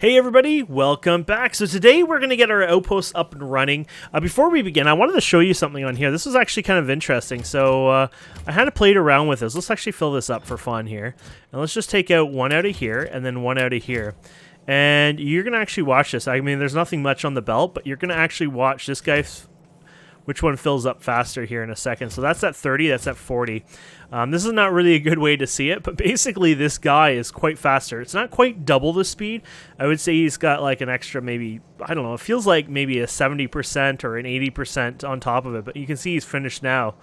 Hey everybody, welcome back. So today we're going to get our outposts up and running. Before we begin, I wanted to show you something on here. This was actually kind of interesting. So I had played around with this. Let's actually fill this up for fun here. And let's just take out one out of here and then one out of here. And you're going to actually watch this. I mean, there's nothing much on the belt, but you're going to actually watch this guy, which one fills up faster here in a second. So that's at 30, that's at 40. This is not really a good way to see it, but basically this guy is quite faster. It's not quite double the speed. I would say he's got like an extra maybe, I don't know, it feels like maybe a 70% or an 80% on top of it, but you can see he's finished now.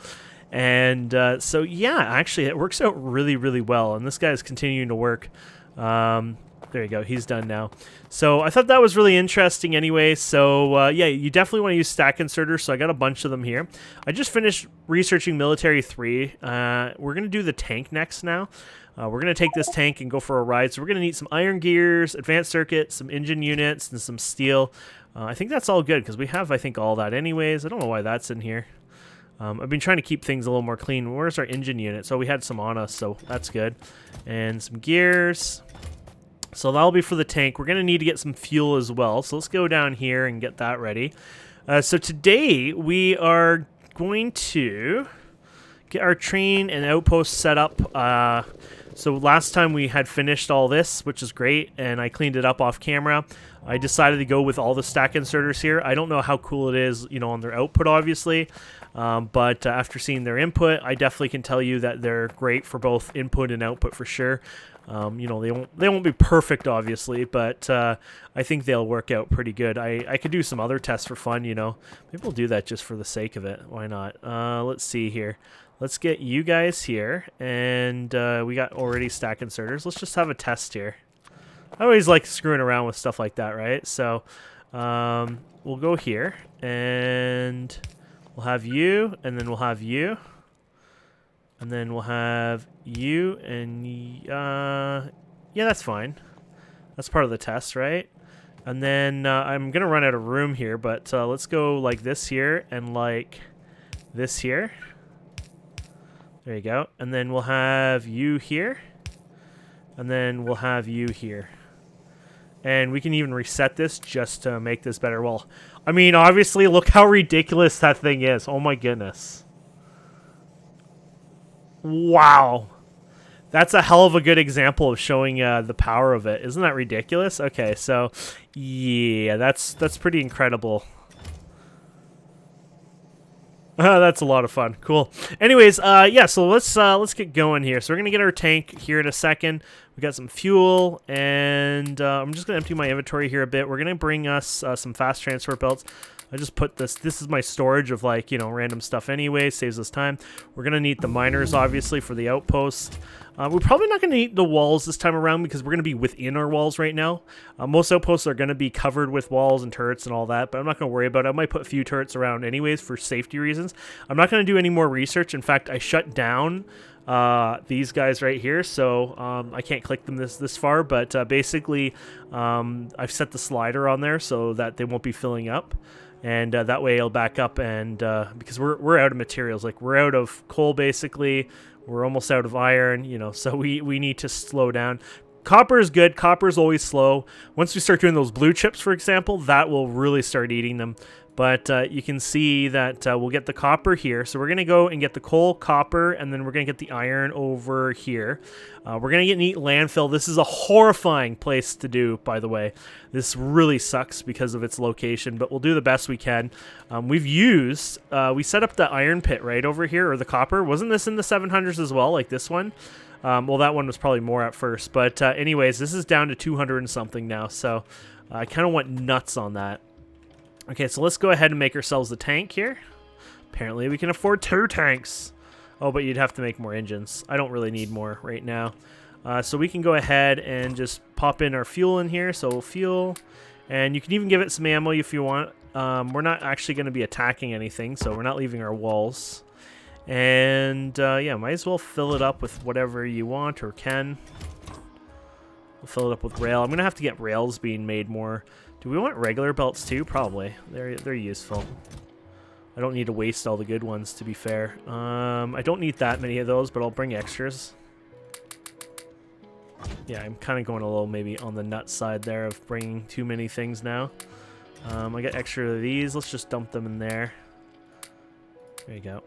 And so yeah, actually it works out really, really well. And this guy is continuing to work. There you go. He's done now. So I thought that was really interesting anyway. So yeah, you definitely want to use stack inserters. So I got a bunch of them here. I just finished researching Military 3. We're going to do the tank next now. We're going to take this tank and go for a ride. So we're going to need some iron gears, advanced circuits, some engine units, and some steel. I think that's all good because we have, I think, all that anyways. I don't know why that's in here. I've been trying to keep things a little more clean. Where's our engine unit? So we had some on us, so that's good. And some gears. So that'll be for the tank. We're going to need to get some fuel as well. So let's go down here and get that ready. So today we are going to get our train and outpost set up. So last time we had finished all this, which is great, and I cleaned it up off camera. I decided to go with all the stack inserters here. I don't know how cool it is, you know, on their output, obviously. But after seeing their input, I definitely can tell you that they're great for both input and output for sure. You know, they won't be perfect, obviously, but I think they'll work out pretty good. I could do some other tests for fun, you know. Maybe we'll do that just for the sake of it. Why not? Let's see here. Let's get you guys here, and we got already stack inserters. Let's just have a test here. I always like screwing around with stuff like that, right? So we'll go here, and we'll have you, and then we'll have you. And then we'll have you, and yeah, that's fine. That's part of the test, right? And then I'm going to run out of room here, but let's go like this here and like this here. There you go. And then we'll have you here. And then we'll have you here. And we can even reset this just to make this better. Well, I mean, obviously, look how ridiculous that thing is. Oh my goodness. Wow. That's a hell of a good example of showing the power of it. Isn't that ridiculous? Okay, so yeah, that's pretty incredible. That's a lot of fun. Cool. Anyways, yeah, so let's get going here. So we're gonna get our tank here in a second. We got some fuel, and I'm just gonna empty my inventory here a bit. We're gonna bring us some fast transfer belts. I just put this is my storage of, like, you know, random stuff anyway, saves us time. We're going to need the miners, obviously, for the outpost. We're probably not going to need the walls this time around because we're going to be within our walls right now. Most outposts are going to be covered with walls and turrets and all that, but I'm not going to worry about it. I might put a few turrets around anyways for safety reasons. I'm not going to do any more research. In fact, I shut down these guys right here, so I can't click them this far, but basically I've set the slider on there so that they won't be filling up. And that way it'll back up, and because we're out of materials, like we're out of coal basically, we're almost out of iron, you know, so we need to slow down. Copper is good. Copper is always slow. Once we start doing those blue chips, for example, that will really start eating them. But you can see that we'll get the copper here. So we're going to go and get the coal, copper, and then we're going to get the iron over here. We're going to get neat landfill. This is a horrifying place to do, by the way. This really sucks because of its location, but we'll do the best we can. We set up the iron pit right over here, or the copper. Wasn't this in the 700s as well, like this one? Well, that one was probably more at first. But anyways, this is down to 200 and something now. So I kind of went nuts on that. Okay, so let's go ahead and make ourselves a tank here. Apparently we can afford 2 tanks. Oh, but you'd have to make more engines. I don't really need more right now. So we can go ahead and just pop in our fuel in here. So fuel. And you can even give it some ammo if you want. We're not actually going to be attacking anything, so we're not leaving our walls. And yeah, might as well fill it up with whatever you want or can. We'll fill it up with rail. I'm going to have to get rails being made more. Do we want regular belts too? Probably. They're useful. I don't need to waste all the good ones, to be fair. I don't need that many of those, but I'll bring extras. Yeah, I'm kind of going a little maybe on the nut side there of bringing too many things now. I got extra of these. Let's just dump them in there. There you go.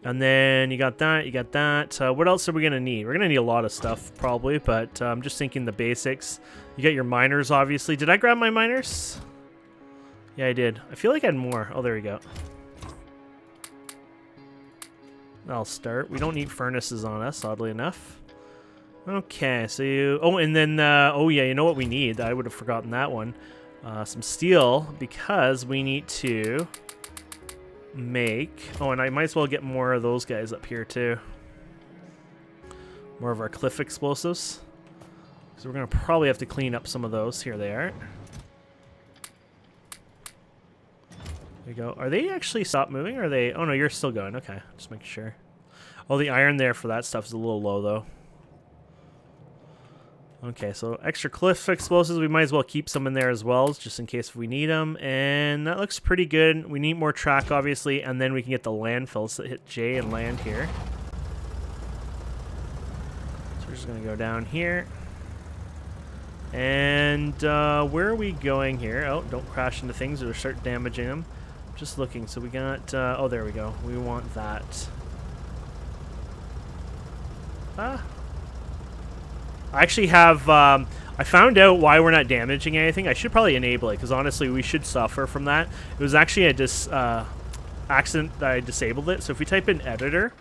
And then you got that, you got that. What else are we going to need? We're going to need a lot of stuff probably, but I'm just thinking the basics. You got your miners, obviously. Did I grab my miners? Yeah, I did. I feel like I had more. Oh, there we go. I'll start. We don't need furnaces on us, oddly enough. Okay, so you... Oh, and then... oh, yeah, you know what we need? I would have forgotten that one. Some steel, because we need to make... Oh, and I might as well get more of those guys up here, too. More of our cliff explosives. So we're going to probably have to clean up some of those. Here they are. There you go. Are they actually stopped moving? Or are they... Oh, no, you're still going. Okay, just making sure. Oh, the iron there for that stuff is a little low, though. Okay, so extra cliff explosives. We might as well keep some in there as well, just in case we need them. And that looks pretty good. We need more track, obviously, and then we can get the landfill. So hit J and land here. So we're just going to go down here. And where are we going here? Oh, don't crash into things or start damaging them. Just looking. So we got... oh, there we go. We want that. I actually have, I found out why we're not damaging anything. I should probably enable it, because honestly, we should suffer from that. It was actually a accident that I disabled it. So if we type in editor,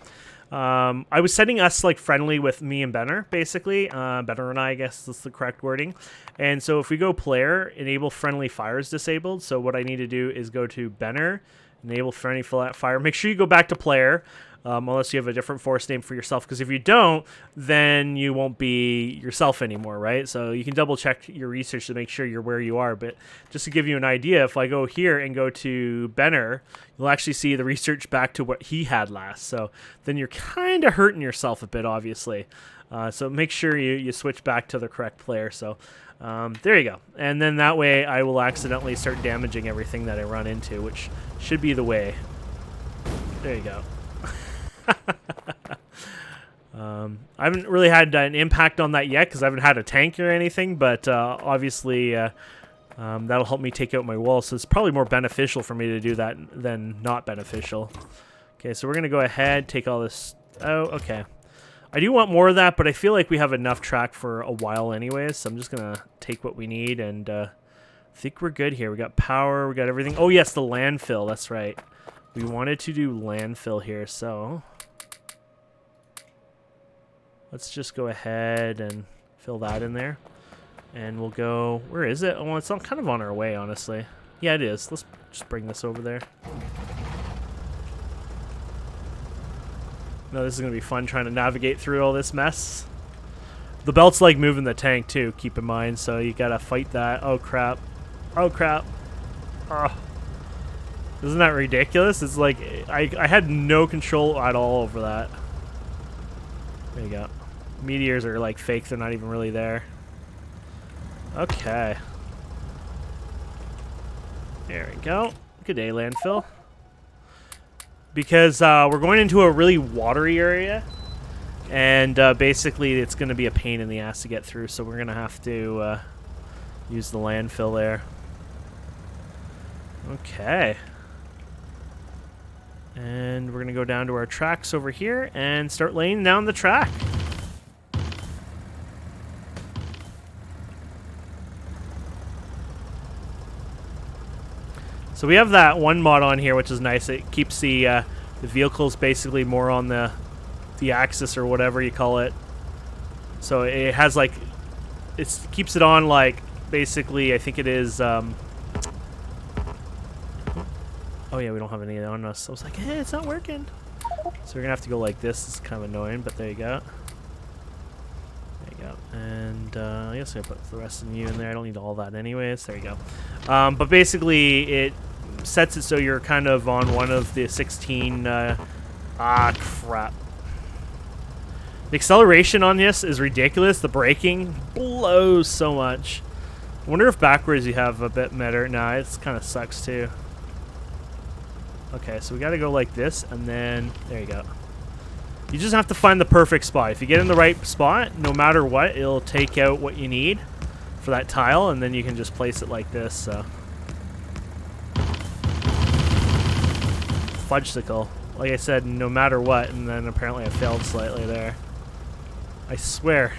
I was setting us like friendly with me and Benner, basically. Benner and I guess that's the correct wording. And so if we go player, enable friendly fire is disabled. So what I need to do is go to Benner, enable friendly fire. Make sure you go back to player. Unless you have a different force name for yourself, because if you don't, then you won't be yourself anymore, right? So you can double check your research to make sure you're where you are. But just to give you an idea, if I go here and go to Benner, you'll actually see the research back to what he had last. So then you're kind of hurting yourself a bit, obviously. So make sure you switch back to the correct player. So there you go. And then that way I will accidentally start damaging everything that I run into, which should be the way. There you go. I haven't really had an impact on that yet because I haven't had a tank or anything, but obviously that'll help me take out my wall, so it's probably more beneficial for me to do that than not beneficial. Okay, so we're going to go ahead, take all this out. Okay. I do want more of that, but I feel like we have enough track for a while anyways, so I'm just going to take what we need, and I think we're good here. We got power, we got everything. Oh, yes, the landfill, that's right. We wanted to do landfill here, so let's just go ahead and fill that in there. And we'll go... Where is it? Oh, it's kind of on our way, honestly. Yeah, it is. Let's just bring this over there. No, this is going to be fun trying to navigate through all this mess. The belt's like moving the tank, too, keep in mind, so you got to fight that. Oh, crap. Oh, crap. Oh. Isn't that ridiculous? It's like, I had no control at all over that. There you go. Meteors are like fake, they're not even really there. Okay. There we go. Good day, landfill. Because we're going into a really watery area, and basically it's going to be a pain in the ass to get through, so we're going to have to use the landfill there. Okay. And we're going to go down to our tracks over here and start laying down the track. So we have that one mod on here, which is nice. It keeps the vehicles basically more on the axis or whatever you call it. So it has like, it keeps it on like basically, I think it is... Oh yeah, we don't have any on us. I was like, hey, it's not working. So we're gonna have to go like this. It's kind of annoying, but there you go. There you go. And I guess I put the rest of you in there. I don't need all that anyways. There you go. But basically, it sets it so you're kind of on one of the 16. Crap. The acceleration on this is ridiculous. The braking blows so much. I wonder if backwards you have a bit better. Nah, it kind of sucks too. Okay, so we got to go like this, and then there you go. You just have to find the perfect spot. If you get in the right spot, no matter what, it'll take out what you need for that tile, and then you can just place it like this. So. Fudgesicle. Like I said, no matter what, and then apparently I failed slightly there. I swear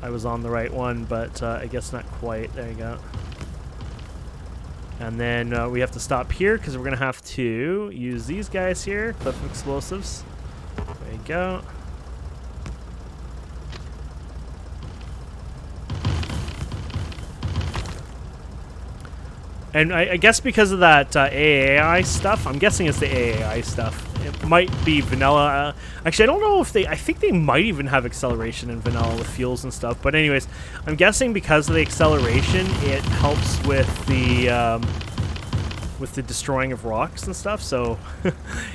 I was on the right one, but I guess not quite. There you go. And then we have to stop here because we're going to have to use these guys here, clip explosives. There you go. And I guess because of that AAI stuff, I'm guessing it's the AAI stuff. It might be vanilla. Actually, I don't know if I think they might even have acceleration in vanilla with fuels and stuff. But anyways, I'm guessing because of the acceleration, it helps with the destroying of rocks and stuff. So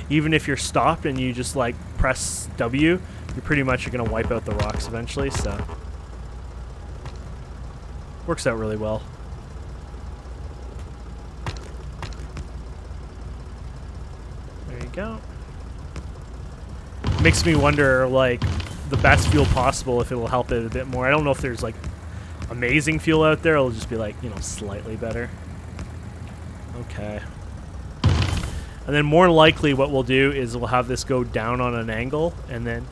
even if you're stopped and you just like press W, you're pretty much going to wipe out the rocks eventually. So works out really well. Go. Makes me wonder, like, the best fuel possible, if it will help it a bit more. I don't know if there's, like, amazing fuel out there. It'll just be, like, you know, slightly better. Okay. And then more likely what we'll do is we'll have this go down on an angle and then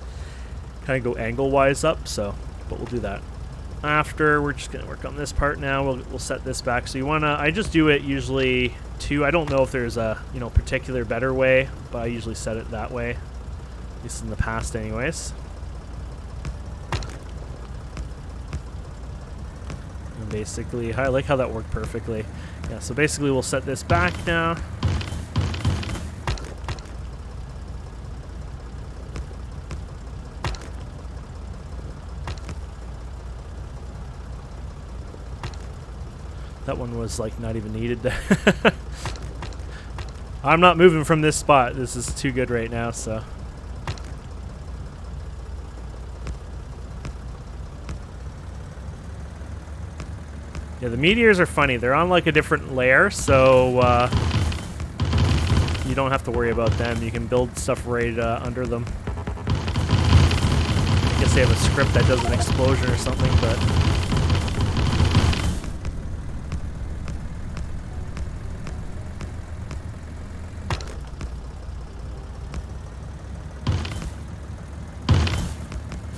kind of go angle-wise up. So, but we'll do that after. We're just going to work on this part now. We'll set this back. So you want to, I just do it usually two. I don't know if there's a, you know, particular better way, but I usually set it that way, at least in the past anyways. And basically, I like how that worked perfectly. Yeah, so basically we'll set this back now. That one was like not even needed. I'm not moving from this spot. This is too good right now, so. Yeah, the meteors are funny. They're on like a different layer, so you don't have to worry about them. You can build stuff right under them. I guess they have a script that does an explosion or something, but.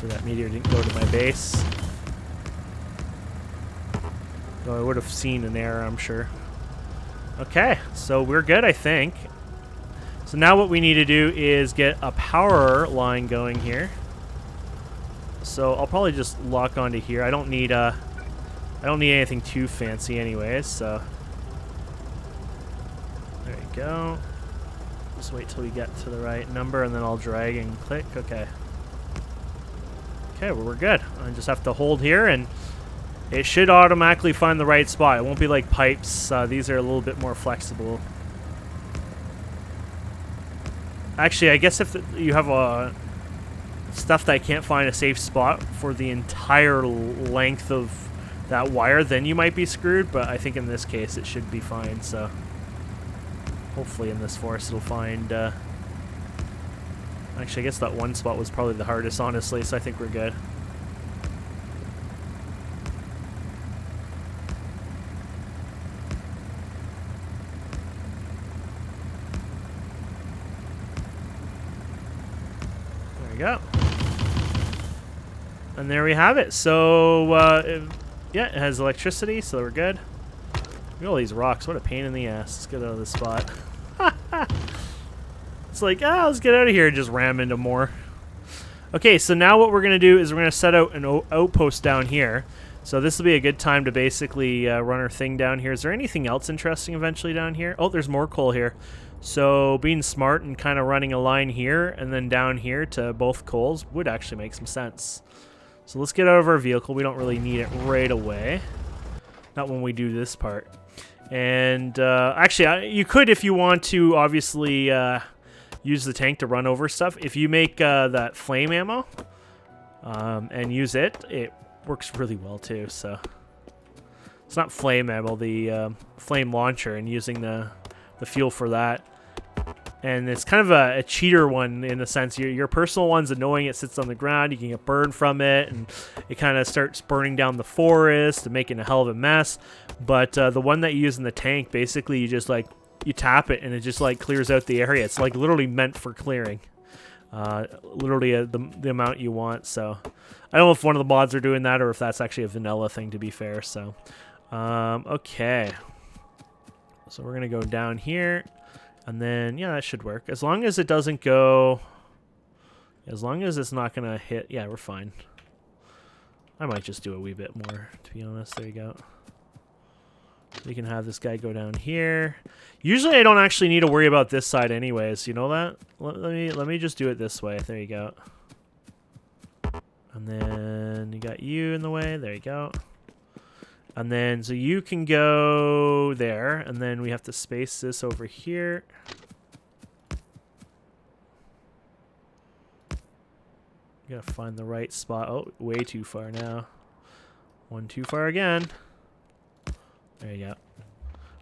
That meteor didn't go to my base. Though I would have seen an error, I'm sure. Okay, so we're good, I think. So now what we need to do is get a power line going here. So I'll probably just lock onto here. I don't need anything too fancy anyways, so there you go. Just wait till we get to the right number and then I'll drag and click. Okay. Okay, well, we're good. I just have to hold here, and it should automatically find the right spot. It won't be like pipes. These are a little bit more flexible. Actually, I guess if you have stuff that can't find a safe spot for the entire length of that wire, then you might be screwed. But I think in this case, it should be fine. So hopefully in this forest, it'll find... Actually, I guess that one spot was probably the hardest, honestly, so I think we're good. There we go. And there we have it. So, yeah, it has electricity, so we're good. Look at all these rocks. What a pain in the ass. Let's get out of this spot. It's like, let's get out of here and just ram into more. Okay, so now what we're going to do is we're going to set out an outpost down here. So this will be a good time to basically run our thing down here. Is there anything else interesting eventually down here? Oh, there's more coal here. So being smart and kind of running a line here and then down here to both coals would actually make some sense. So let's get out of our vehicle. We don't really need it right away. Not when we do this part. And actually, you could, if you want to, obviously... use the tank to run over stuff. If you make that flame ammo and use it, it works really well too. So it's not flame ammo, the flame launcher, and using the fuel for that And it's kind of a cheater one in the sense your personal one's annoying. It sits on the ground. You can get burned from it, and it kind of starts burning down the forest and making a hell of a mess. But the one that you use in the tank, basically you just like you tap it and it just like clears out the area. It's like literally meant for clearing, literally the amount you want. So I don't know if one of the mods are doing that or if that's actually a vanilla thing, to be fair. So okay, so we're gonna go down here. And then, yeah, that should work. As long as it doesn't go... As long as it's not going to hit... Yeah, we're fine. I might just do a wee bit more, to be honest. There you go. We can have this guy go down here. Usually I don't actually need to worry about this side anyways. You know that? Let me just do it this way. There you go. And then you got you in the way. There you go. And then, so you can go there, and then we have to space this over here. You gotta find the right spot. Oh, way too far now. One too far again. There you go.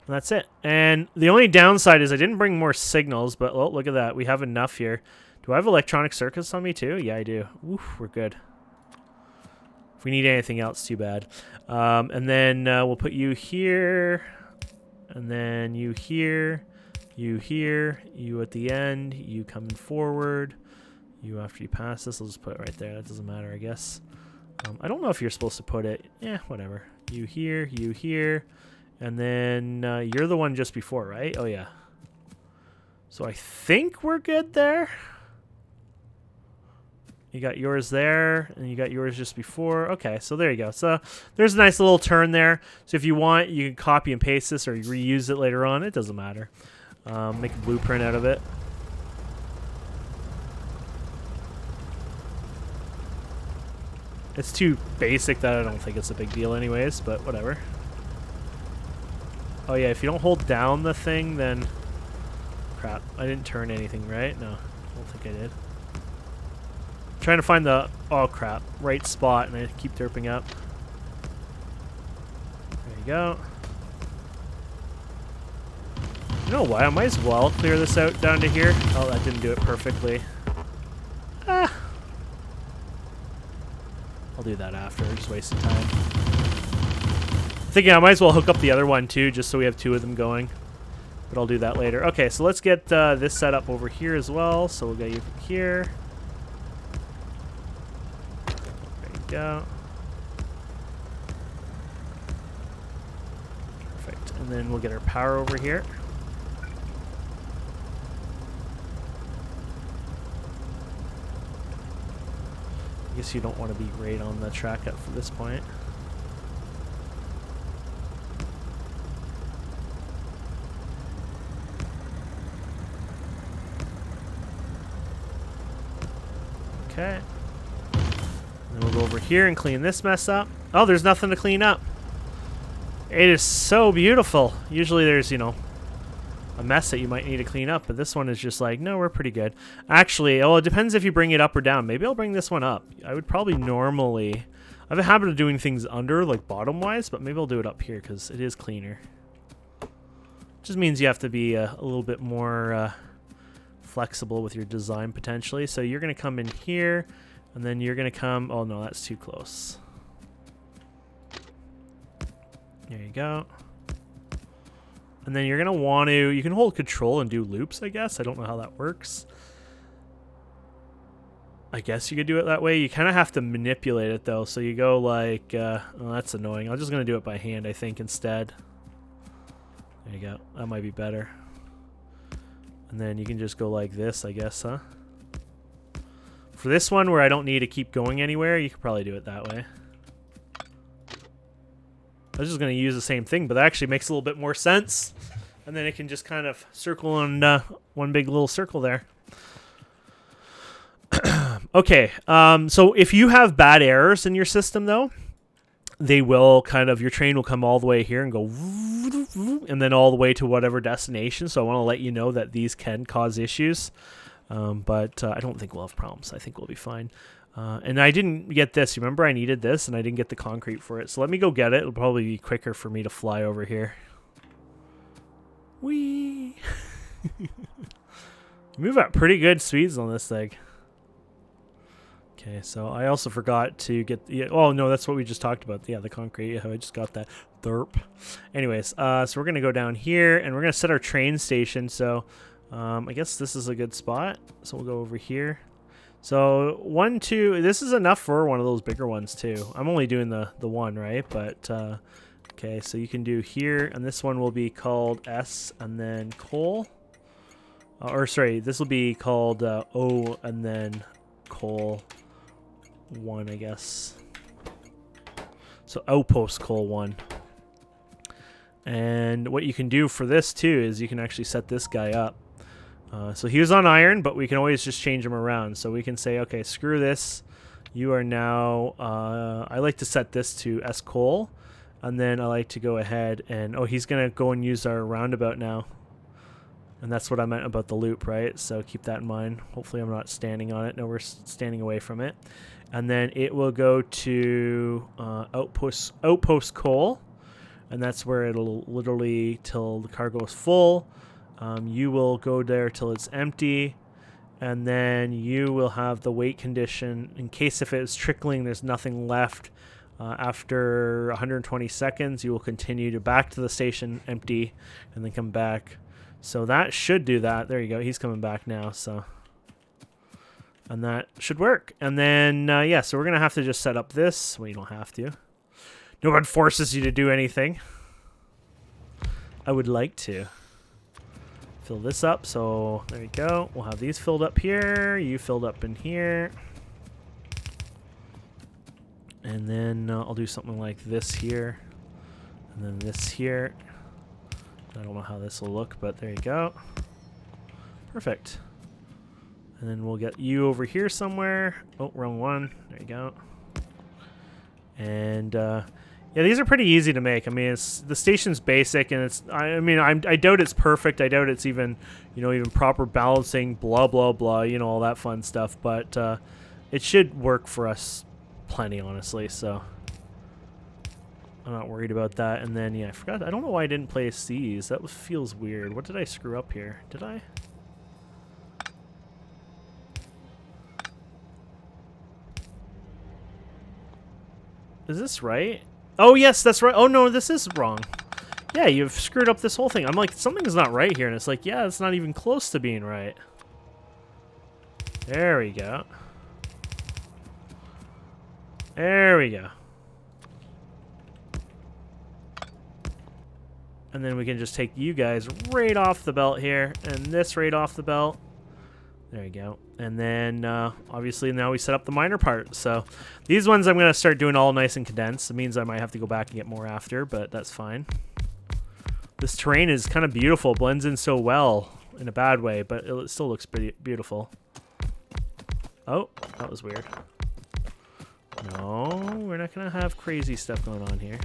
And that's it. And the only downside is I didn't bring more signals, but oh, look at that. We have enough here. Do I have electronic circuits on me too? Yeah, I do. Oof, we're good. If we need anything else, too bad. And then we'll put you here, and then you here, you at the end, you coming forward, you after you pass this. I'll just put it right there. That doesn't matter, I guess. I don't know if you're supposed to put it. Yeah, whatever. You here, and then you're the one just before, right? Oh, yeah. So I think we're good there. You got yours there, and you got yours just before. Okay, so there you go. So there's a nice little turn there. So if you want, you can copy and paste this or reuse it later on. It doesn't matter. Make a blueprint out of it. It's too basic that I don't think it's a big deal anyways, but whatever. Oh yeah, if you don't hold down the thing, then... Crap, I didn't turn anything, right? No, I don't think I did. Trying to find the, oh crap, right spot, and I keep derping up. There you go. You know what? I might as well clear this out down to here. Oh, that didn't do it perfectly. Ah. I'll do that after. Just wasting time. Thinking I might as well hook up the other one too, just so we have two of them going. But I'll do that later. Okay, so let's get this set up over here as well. So we'll get you from here. Go. Perfect. And then we'll get our power over here. I guess you don't want to be right on the track up for this point. Okay. Then we'll go over here and clean this mess up. Oh, there's nothing to clean up. It is so beautiful. Usually there's, you know, a mess that you might need to clean up, but this one is just like, no, we're pretty good. Actually, oh, it depends if you bring it up or down. Maybe I'll bring this one up. I would probably normally... I have a habit of doing things under, like bottom-wise, but maybe I'll do it up here because it is cleaner. Just means you have to be a little bit more flexible with your design, potentially. So you're going to come in here... And then you're going to come... Oh, no, that's too close. There you go. And then you're going to want to... You can hold control and do loops, I guess. I don't know how that works. I guess you could do it that way. You kind of have to manipulate it, though. So you go like... oh, that's annoying. I'm just going to do it by hand, I think, instead. There you go. That might be better. And then you can just go like this, I guess, huh? For this one, where I don't need to keep going anywhere, you could probably do it that way. I was just going to use the same thing, but that actually makes a little bit more sense. And then it can just kind of circle on one big little circle there. Okay, so if you have bad errors in your system, though, they will kind of, your train will come all the way here and go, and then all the way to whatever destination. So I want to let you know that these can cause issues. But I don't think we'll have problems. I think we'll be fine. And I didn't get this. Remember, I needed this, and I didn't get the concrete for it. So let me go get it. It'll probably be quicker for me to fly over here. Whee! Move at pretty good speeds on this thing. Okay, so I also forgot to get the... Oh, no, that's what we just talked about. Yeah, the concrete. Yeah, I just got that. Derp. Anyways, so we're going to go down here, and we're going to set our train station. So I guess this is a good spot. So we'll go over here. So 1, 2... This is enough for one of those bigger ones, too. I'm only doing the one, right? But, okay, so you can do here, and this one will be called S, and then coal. Or, sorry, this will be called O, and then coal 1, I guess. So Outpost coal 1. And what you can do for this too is you can actually set this guy up. So he was on iron, but we can always just change him around. So we can say, okay, screw this. You are now, I like to set this to S coal. And then I like to go ahead and, oh, he's going to go and use our roundabout now. And that's what I meant about the loop, right? So keep that in mind. Hopefully I'm not standing on it. No, we're standing away from it. And then it will go to outpost coal. And that's where it'll literally till the car goes full. You will go there till it's empty. And then you will have the wait condition in case if it's trickling, there's nothing left. After 120 seconds, you will continue to back to the station empty and then come back. So that should do that. There you go. He's coming back now. So, and that should work. And then, yeah, so we're going to have to just set up this. Well, you don't have to. No one forces you to do anything. I would like to. Fill this up. So there you go. We'll have these filled up here. You filled up in here. And then I'll do something like this here. And then this here. I don't know how this will look, but there you go. Perfect. And then we'll get you over here somewhere. Oh, wrong one. There you go. And yeah, these are pretty easy to make. I mean, the station's basic, and it's. I mean, I doubt it's perfect. I doubt it's even, even proper balancing. Blah blah blah. All that fun stuff. But it should work for us plenty, honestly. So. I'm not worried about that. And then, yeah, I forgot. I don't know why I didn't place these. That feels weird. What did I screw up here? Did I? Is this right? Oh, yes, that's right. Oh, no, this is wrong. Yeah, you've screwed up this whole thing. I'm like, something's not right here. And it's like, yeah, it's not even close to being right. There we go. There we go. And then we can just take you guys right off the belt here, and this right off the belt. There you go. And then, obviously, now we set up the minor part. So these ones I'm going to start doing all nice and condensed. It means I might have to go back and get more after, but that's fine. This terrain is kind of beautiful. Blends in so well in a bad way, but it still looks pretty beautiful. Oh, that was weird. No, we're not going to have crazy stuff going on here.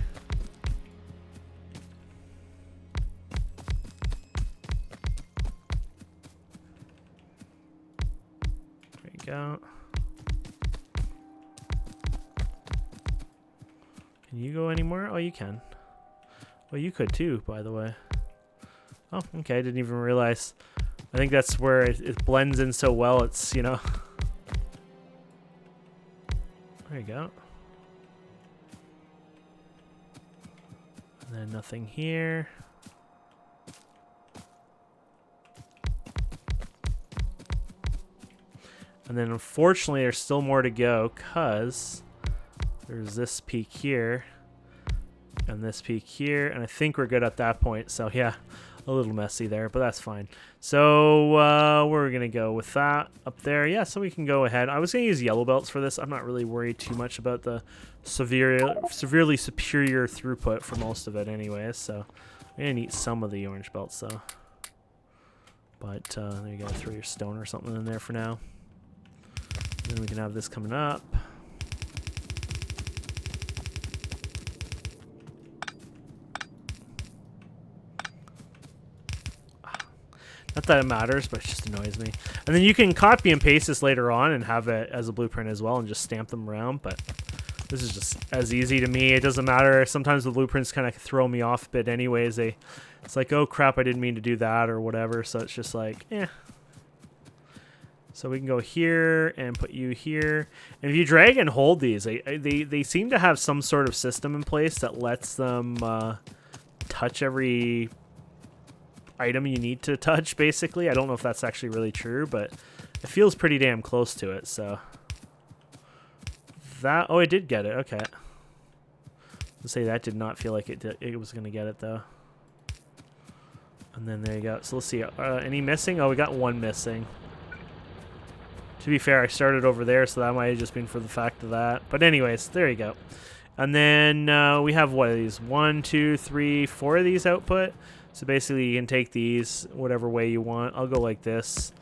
Out. Can you go anymore? Oh, you can. Well, you could too, by the way. Oh, okay. I didn't even realize. I think that's where it blends in so well. It's, There you go. And then nothing here. And then unfortunately there's still more to go because there's this peak here and this peak here, and I think we're good at that point. So yeah, a little messy there, but that's fine. So where are we gonna go with that up there? Yeah, so we can go ahead. I was gonna use yellow belts for this. I'm not really worried too much about the severely superior throughput for most of it anyways. So I'm gonna need some of the orange belts though. But there you go, throw your stone or something in there for now. Then we can have this coming up. Not that it matters, but it just annoys me. And then you can copy and paste this later on and have it as a blueprint as well and just stamp them around. But this is just as easy to me. It doesn't matter. Sometimes the blueprints kind of throw me off a bit anyways. It's like, oh crap, I didn't mean to do that or whatever. So it's just like, eh. So we can go here and put you here. And if you drag and hold these, they seem to have some sort of system in place that lets them touch every item you need to touch, basically. I don't know if that's actually really true, but it feels pretty damn close to it, so. That, oh, it did get it, okay. Let's say that did not feel like it was going to get it, though. And then there you go. So let's see, any missing? Oh, we got one missing. To be fair, I started over there, so that might have just been for the fact of that. But anyways, there you go. And then we have, what are these? 1, 2, 3, 4 of these output. So basically, you can take these whatever way you want. I'll go like this.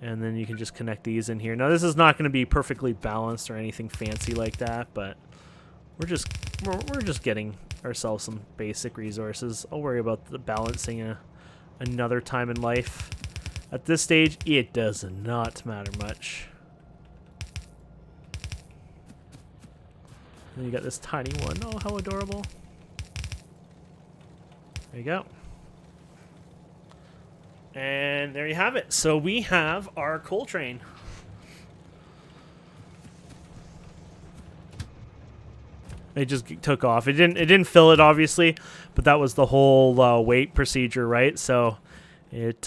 And then you can just connect these in here. Now, this is not going to be perfectly balanced or anything fancy like that, but we're just getting ourselves some basic resources. I'll worry about the balancing another time in life. At this stage, it does not matter much. And you got this tiny one. Oh, how adorable. There you go. And there you have it. So we have our coal train. It just took off. It didn't fill it, obviously, but that was the whole wait procedure, right? So it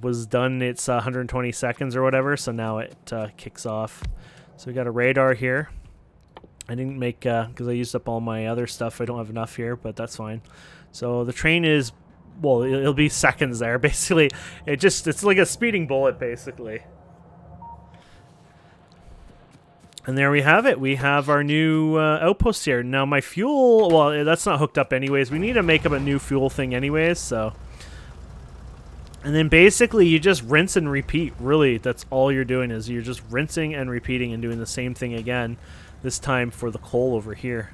was done. It's 120 seconds or whatever. So now it kicks off. So we got a radar here. I didn't make because I used up all my other stuff. I don't have enough here, but that's fine. So the train is, well, it'll be seconds there. Basically, it's like a speeding bullet, basically. And there we have it. We have our new outpost here. Now my fuel, well, that's not hooked up anyways. We need to make up a new fuel thing anyways, so. And then basically you just rinse and repeat. Really, that's all you're doing is you're just rinsing and repeating and doing the same thing again, this time for the coal over here.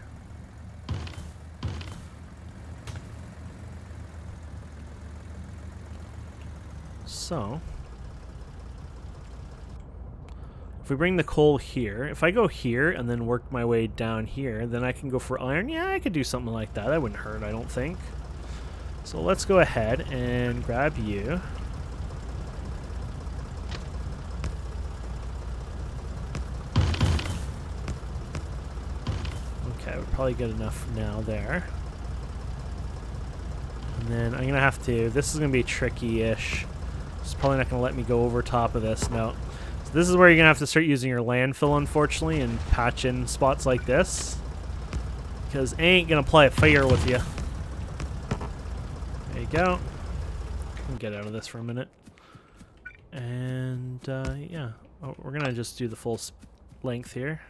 So, if we bring the coal here, if I go here and then work my way down here, then I can go for iron. Yeah, I could do something like that. That wouldn't hurt, I don't think. So let's go ahead and grab you. Okay, we're probably good enough now there. And then I'm going to have to, this is going to be tricky-ish. It's probably not going to let me go over top of this. No. So this is where you're going to have to start using your landfill, unfortunately, and patch in spots like this. Because I ain't going to play fair with you. There you go. Get out of this for a minute. And, yeah. Oh, we're going to just do the full length here.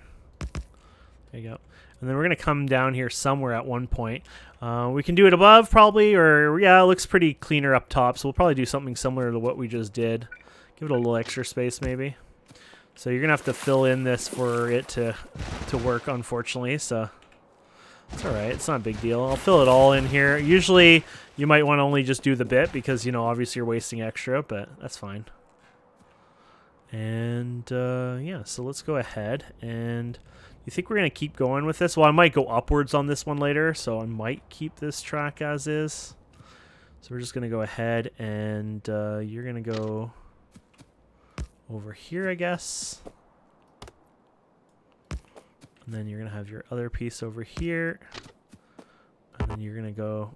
There you go. And then we're going to come down here somewhere at one point. We can do it above, probably, or, yeah, it looks pretty cleaner up top, so we'll probably do something similar to what we just did. Give it a little extra space, maybe. So you're going to have to fill in this for it to work, unfortunately, so it's all right. It's not a big deal. I'll fill it all in here. Usually, you might want to only just do the bit because, you know, obviously you're wasting extra, but that's fine. And, yeah, so let's go ahead and... You think we're going to keep going with this? Well, I might go upwards on this one later, so I might keep this track as is. So we're just going to go ahead and you're going to go over here, I guess. And then you're going to have your other piece over here. And then you're going to go...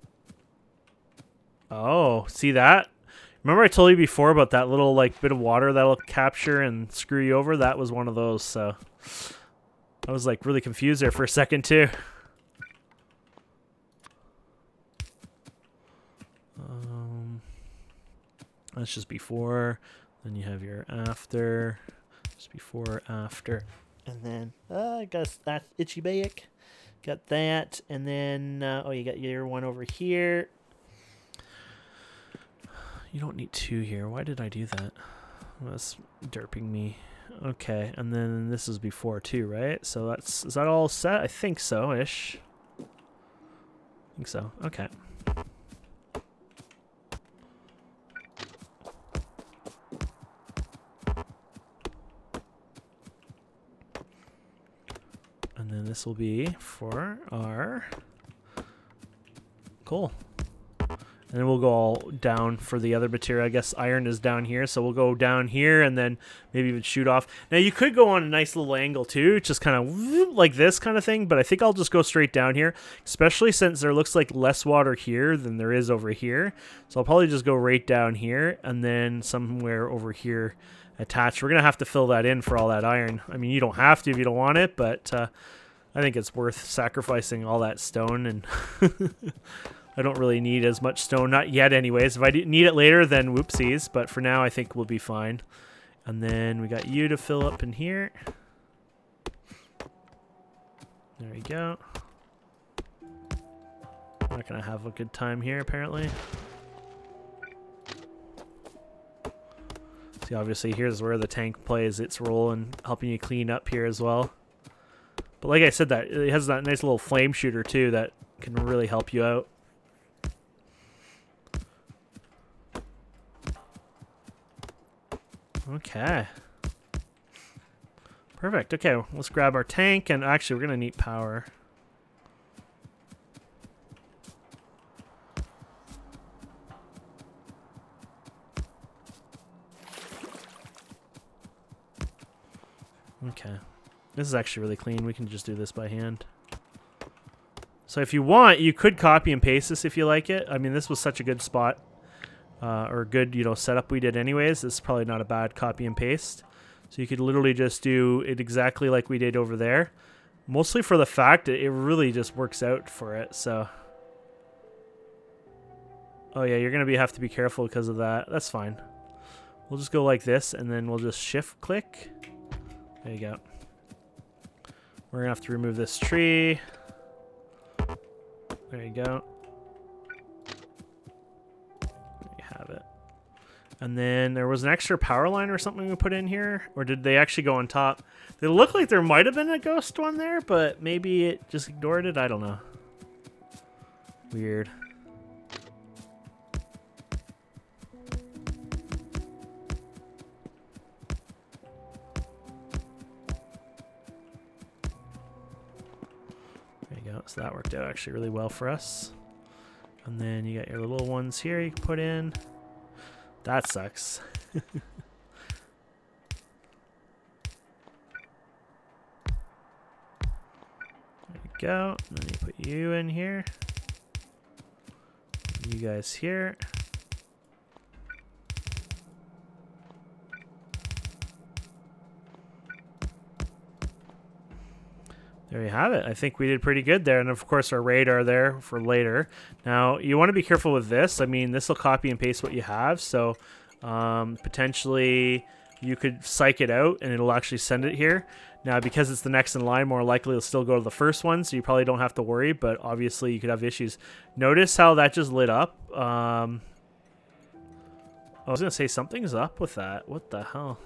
Oh, see that? Remember I told you before about that little like bit of water that'll capture and screw you over? That was one of those, so... I was like really confused there for a second too. That's just before. Then you have your after. Just before, after. And then, I got that itchy back. Got that. And then, oh, you got your one over here. You don't need two here. Why did I do that? That's derping me. Okay, and then this is before too, right? So that's, is that all set? I think so-ish. I think so. Okay. And then this will be for our coal. And And then we'll go all down for the other material. I guess iron is down here, so we'll go down here and then maybe even shoot off. Now, you could go on a nice little angle, too, just kind of like this kind of thing, but I think I'll just go straight down here, especially since there looks like less water here than there is over here. So I'll probably just go right down here and then somewhere over here attached. We're going to have to fill that in for all that iron. I mean, you don't have to if you don't want it, but I think it's worth sacrificing all that stone, and I don't really need as much stone, not yet anyways. If I need it later, then whoopsies, but for now I think we'll be fine. And then we got you to fill up in here. There we go. I'm not going to have a good time here, apparently. See, obviously, here's where the tank plays its role in helping you clean up here as well. But like I said, that it has that nice little flame shooter, too, that can really help you out. Okay. Perfect. Okay, let's grab our tank, and actually, we're going to need power. Okay. This is actually really clean. We can just do this by hand. So if you want, you could copy and paste this if you like it. I mean, this was such a good spot. Or good, setup we did anyways. This is probably not a bad copy and paste. So you could literally just do it exactly like we did over there. Mostly for the fact that it really just works out for it, so. Oh yeah, you're going to have to be careful because of that. That's fine. We'll just go like this, and then we'll just shift click. There you go. We're going to have to remove this tree. There you go. Have it. And then there was an extra power line or something we put in here, or did they actually go on top? They look like there might have been a ghost one there, but maybe it just ignored it. I don't know. Weird. There you go. So that worked out actually really well for us. And then you got your little ones here you can put in. That sucks. There you go. And then you put you in here. You guys here. There you have it. I think we did pretty good there. And of course our radar there for later. Now you want to be careful with this. I mean, this will copy and paste what you have. So potentially you could psych it out and it'll actually send it here. Now because it's the next in line, more likely it'll still go to the first one. So you probably don't have to worry, but obviously you could have issues. Notice how that just lit up. I was going to say something's up with that. What the hell?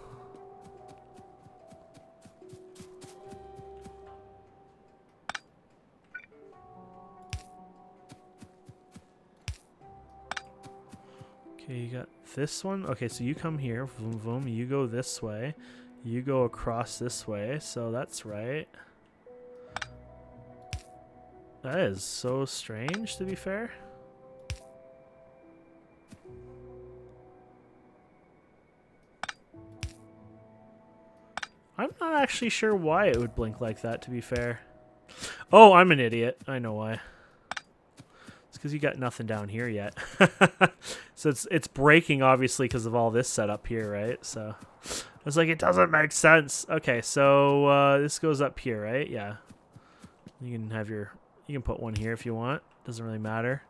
Okay, you got this one. Okay, so you come here. Boom, boom. You go this way. You go across this way. So that's right. That is so strange, to be fair. I'm not actually sure why it would blink like that, to be fair. Oh, I'm an idiot. I know why. Because you got nothing down here yet. So it's breaking obviously because of all this setup here, right? So I was like, it doesn't make sense. Okay, so this goes up here, right? Yeah. You can put one here if you want. Doesn't really matter.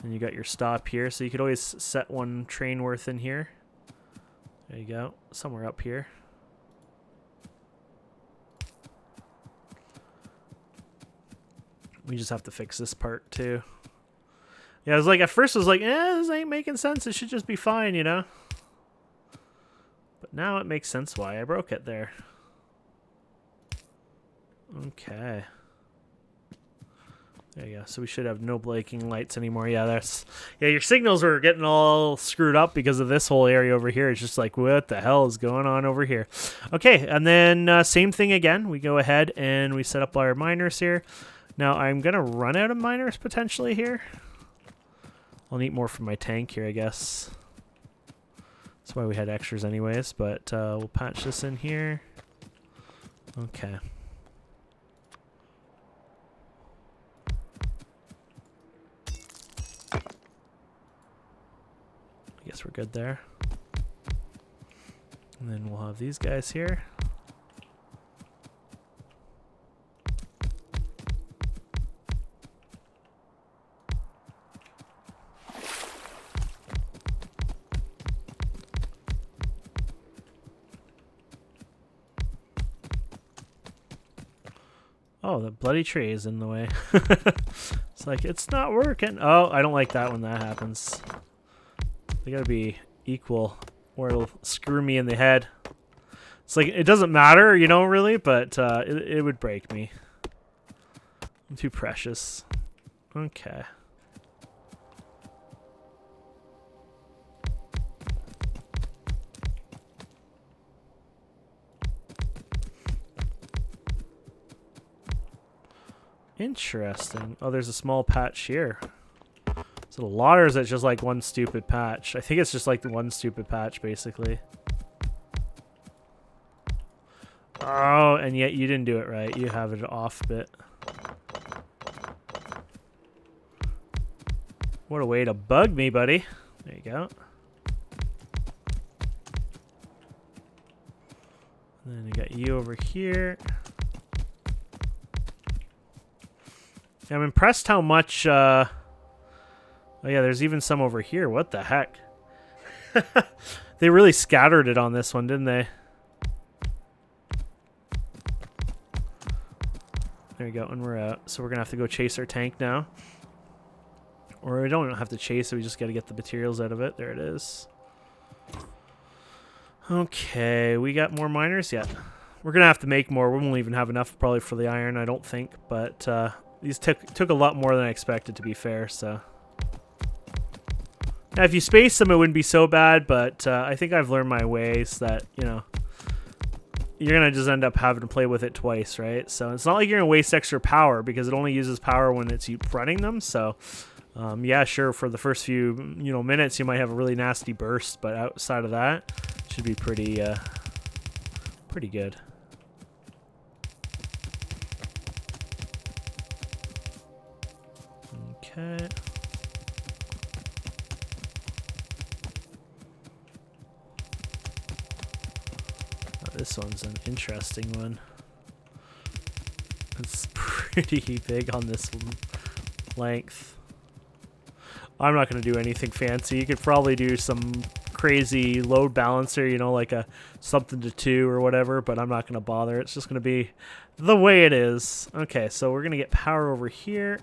And you got your stop here, so you could always set one train worth in here. There you go. Somewhere up here. We just have to fix this part too. Yeah, I was like, at first I was like, this ain't making sense. It should just be fine, But now it makes sense why I broke it there. Okay. There you go. So we should have no blinking lights anymore. Yeah, your signals were getting all screwed up because of this whole area over here. It's just like, what the hell is going on over here? Okay, and then same thing again. We go ahead and we set up our miners here. Now I'm going to run out of miners potentially here. I'll need more for my tank here, I guess. That's why we had extras anyways, but we'll patch this in here. Okay. I guess we're good there. And then we'll have these guys here. Oh, the bloody tree is in the way. It's like, it's not working. Oh, I don't like that when that happens. They gotta be equal or it'll screw me in the head. It's like, it doesn't matter, you know, really, but it would break me. I'm too precious. Okay. Interesting. Oh, there's a small patch here. Is it a lot, or is it just like one stupid patch? I think it's just like the one stupid patch, basically. Oh, and yet you didn't do it right. You have it off bit. What a way to bug me, buddy. There you go. And then you got you over here. I'm impressed how much, oh yeah, there's even some over here. What the heck? They really scattered it on this one, didn't they? There you go, and we're out. So we're gonna have to go chase our tank now. Or we don't have to chase it, we just gotta get the materials out of it. There it is. Okay, we got more miners yet. We're gonna have to make more. We won't even have enough probably for the iron, I don't think. But these took a lot more than I expected, to be fair, so. Now, if you space them, it wouldn't be so bad, but I think I've learned my ways that, you know, you're going to just end up having to play with it twice, right? So it's not like you're going to waste extra power because it only uses power when it's you running them. So, yeah, sure, for the first few, you know, minutes, you might have a really nasty burst, but outside of that, it should be pretty good. Okay. Oh, this one's an interesting one. It's pretty big on this length. I'm not going to do anything fancy. You could probably do some crazy load balancer, you know, like a something to 2 or whatever, but I'm not going to bother. It's just going to be the way it is. Okay, so we're going to get power over here.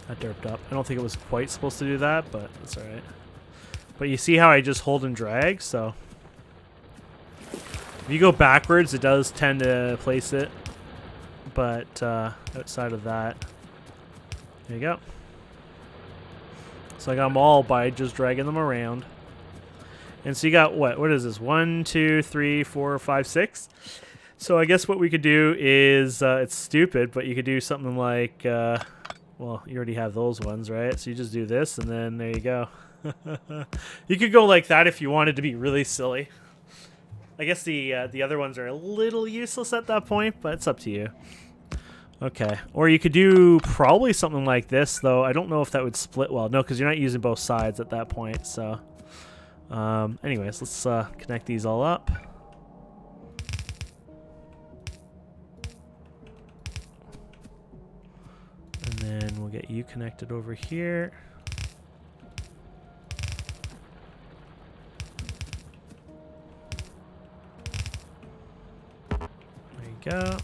That derped up. I don't think it was quite supposed to do that, but that's alright. But you see how I just hold and drag, so if you go backwards, it does tend to place it. But outside of that, there you go. So I got them all by just dragging them around. And so you got what is this? 1, 2, 3, 4, 5, 6. So I guess what we could do is, it's stupid, but you could do something like, well, you already have those ones, right? So you just do this, and then there you go. You could go like that if you wanted to be really silly. I guess the other ones are a little useless at that point, but it's up to you. Okay. Or you could do probably something like this, though. I don't know if that would split well. No, because you're not using both sides at that point, so. Anyways, let's connect these all up. And then we'll get you connected over here. There you go.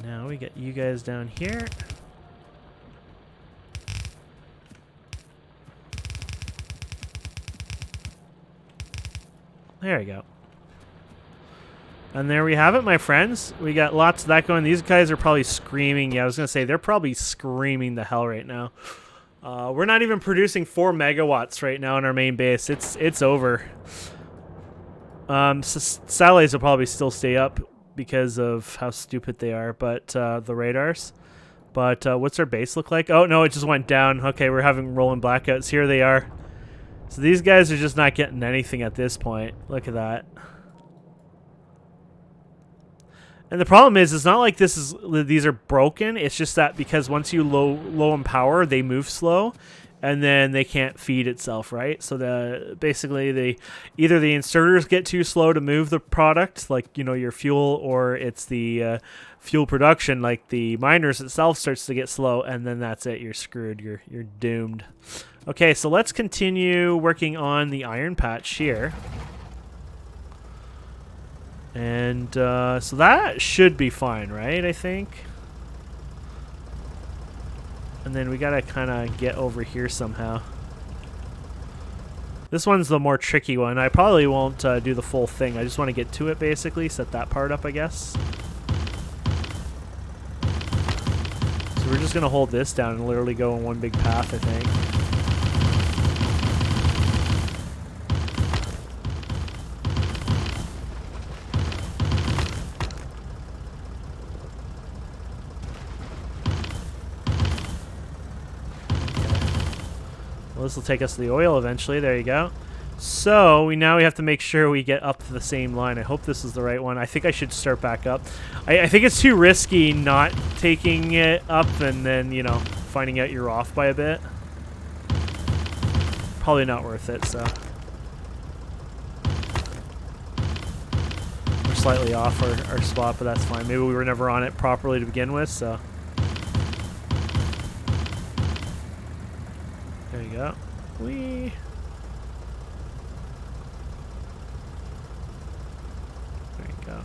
Now we get you guys down here. There we go. And there we have it, my friends. We got lots of that going. These guys are probably screaming. Yeah, I was going to say, they're probably screaming the hell right now. We're not even producing 4 megawatts right now in our main base. It's over. Satellites will probably still stay up because of how stupid they are, but the radars. But what's our base look like? Oh, no, it just went down. Okay, we're having rolling blackouts. Here they are. So these guys are just not getting anything at this point. Look at that. And the problem is, it's not like these are broken. It's just that because once you low in power, they move slow, and then they can't feed itself, right? So basically either the inserters get too slow to move the product, like your fuel, or it's the fuel production, like the miners itself, starts to get slow, and then that's it. You're screwed. You're doomed. Okay, so let's continue working on the iron patch here. And so that should be fine, right? I think. And then we gotta kind of get over here somehow. This one's the more tricky one. I probably won't do the full thing. I just want to get to it, basically. Set that part up, I guess. So we're just gonna hold this down and literally go in one big path, I think. This will take us to the oil eventually. There you go. So now we have to make sure we get up to the same line. I hope this is the right one. I think I should start back up. I think it's too risky not taking it up and then, finding out you're off by a bit. Probably not worth it, so. We're slightly off our spot, but that's fine. Maybe we were never on it properly to begin with, so. There you go. Whee! There you go.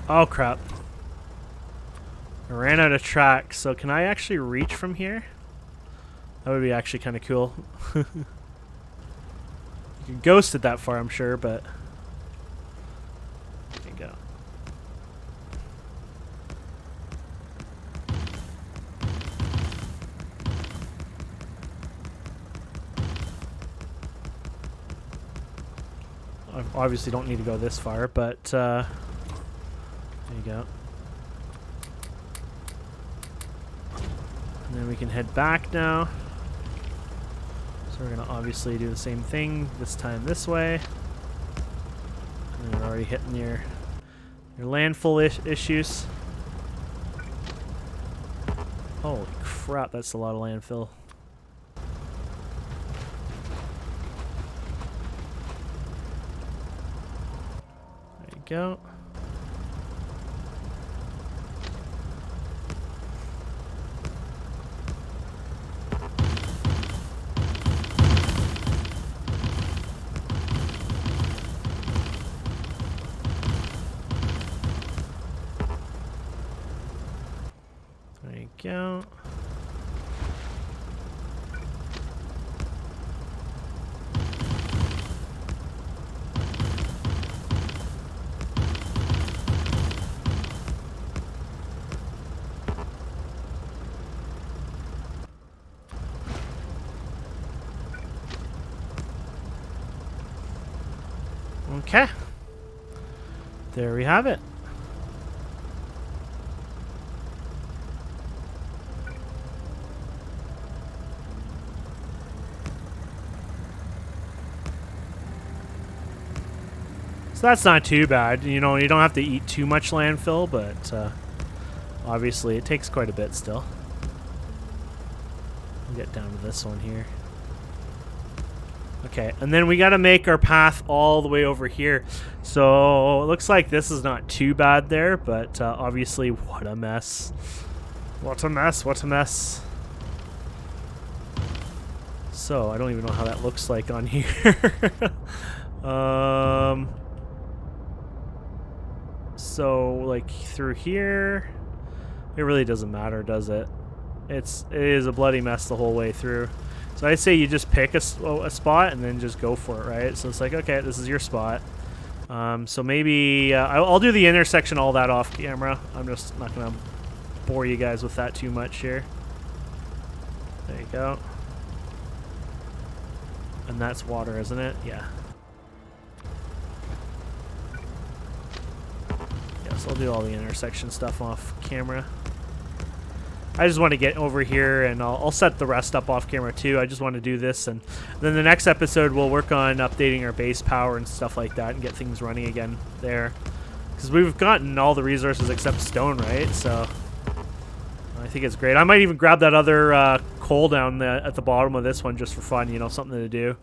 Oh crap. I ran out of track, so can I actually reach from here? That would be actually kind of cool. You can ghost it that far, I'm sure, but there you go. I obviously don't need to go this far, but there you go. And then we can head back now. So we're going to obviously do the same thing, this time this way. And we're already hitting your landfill issues. Holy crap, that's a lot of landfill. There you go. Go. Okay. There we have it. So that's not too bad. You know, you don't have to eat too much landfill, but obviously it takes quite a bit still. We'll get down to this one here. Okay, and then we got to make our path all the way over here. So it looks like this is not too bad there, but obviously, what a mess. What a mess, what a mess. So I don't even know how that looks like on here. So like through here, it really doesn't matter, does it? It is a bloody mess the whole way through. So I'd say you just pick a spot and then just go for it, right? So it's like, okay, this is your spot. So maybe I'll do the intersection, all that off camera. I'm just not gonna bore you guys with that too much here. There you go. And that's water, isn't it? Yeah. Yes, I'll do all the intersection stuff off camera. I just want to get over here, and I'll set the rest up off camera too. I just want to do this, and then the next episode we'll work on updating our base power and stuff like that and get things running again there. Because we've gotten all the resources except stone, right? So I think it's great. I might even grab that other coal down at the bottom of this one just for fun, you know, something to do.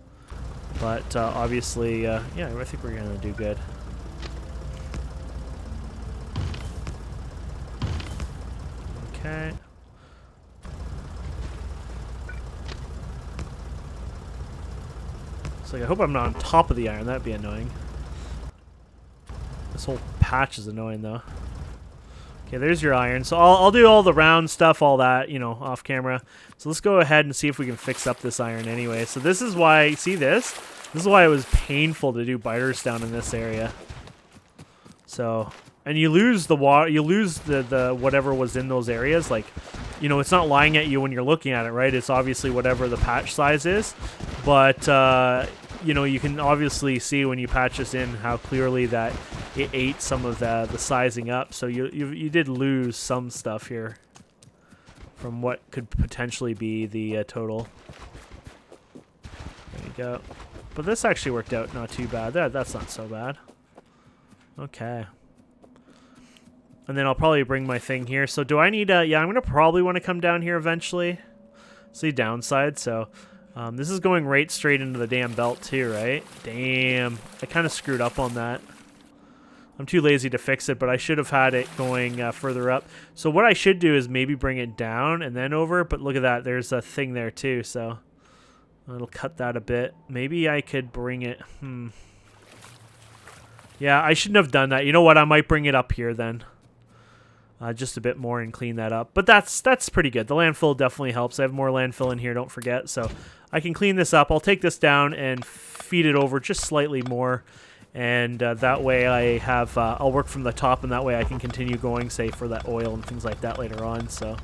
But obviously, yeah, I think we're going to do good. Okay. So I hope I'm not on top of the iron. That'd be annoying. This whole patch is annoying, though. Okay, there's your iron. So I'll do all the round stuff, all that, you know, off camera. So let's go ahead and see if we can fix up this iron anyway. So this is why, see this? This is why it was painful to do biters down in this area. So, and you lose the water, you lose the whatever was in those areas. Like, you know, it's not lying at you when you're looking at it, right? It's obviously whatever the patch size is. But, you know, you can obviously see when you patch this in how clearly that it ate some of the sizing up. So you did lose some stuff here from what could potentially be the total. There you go. But this actually worked out not too bad. That's not so bad. Okay. And then I'll probably bring my thing here. So do I need yeah, I'm going to probably want to come down here eventually. See downside. So this is going right straight into the damn belt too, right? Damn. I kind of screwed up on that. I'm too lazy to fix it, but I should have had it going further up. So what I should do is maybe bring it down and then over. But look at that. There's a thing there too. So it'll cut that a bit. Maybe I could bring it. Yeah, I shouldn't have done that. You know what? I might bring it up here then. Just a bit more and clean that up. But that's pretty good. The landfill definitely helps. I have more landfill in here, don't forget. So I can clean this up. I'll take this down and feed it over just slightly more. And that way I have, I'll work from the top, and that way I can continue going, say, for that oil and things like that later on. So,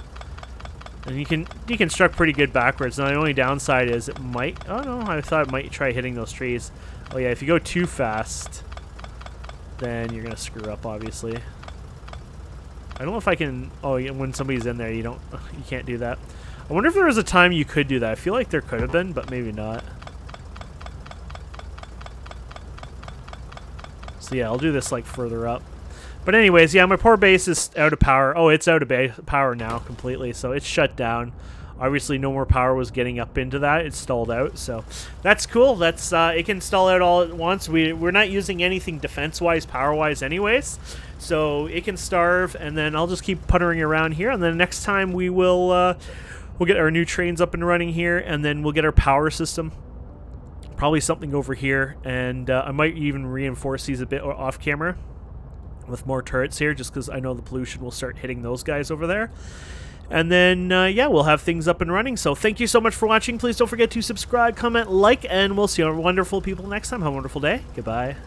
and you can deconstruct pretty good backwards. Now the only downside is it might, oh no, I thought it might try hitting those trees. Oh yeah, if you go too fast, then you're going to screw up, obviously. I don't know if I can, oh, when somebody's in there, you can't do that. I wonder if there was a time you could do that. I feel like there could have been, but maybe not. So yeah, I'll do this like further up. But anyways, yeah, my poor base is out of power. Oh, it's out of power now completely, so it's shut down. Obviously, no more power was getting up into that. It's stalled out, so that's cool. That's it can stall out all at once. We're not using anything defense-wise, power-wise anyways, so it can starve, and then I'll just keep puttering around here, and then next time we will we'll get our new trains up and running here, and then we'll get our power system. Probably something over here, and I might even reinforce these a bit off camera with more turrets here, just because I know the pollution will start hitting those guys over there. And then, yeah, we'll have things up and running. So thank you so much for watching. Please don't forget to subscribe, comment, like, and we'll see our wonderful people next time. Have a wonderful day. Goodbye.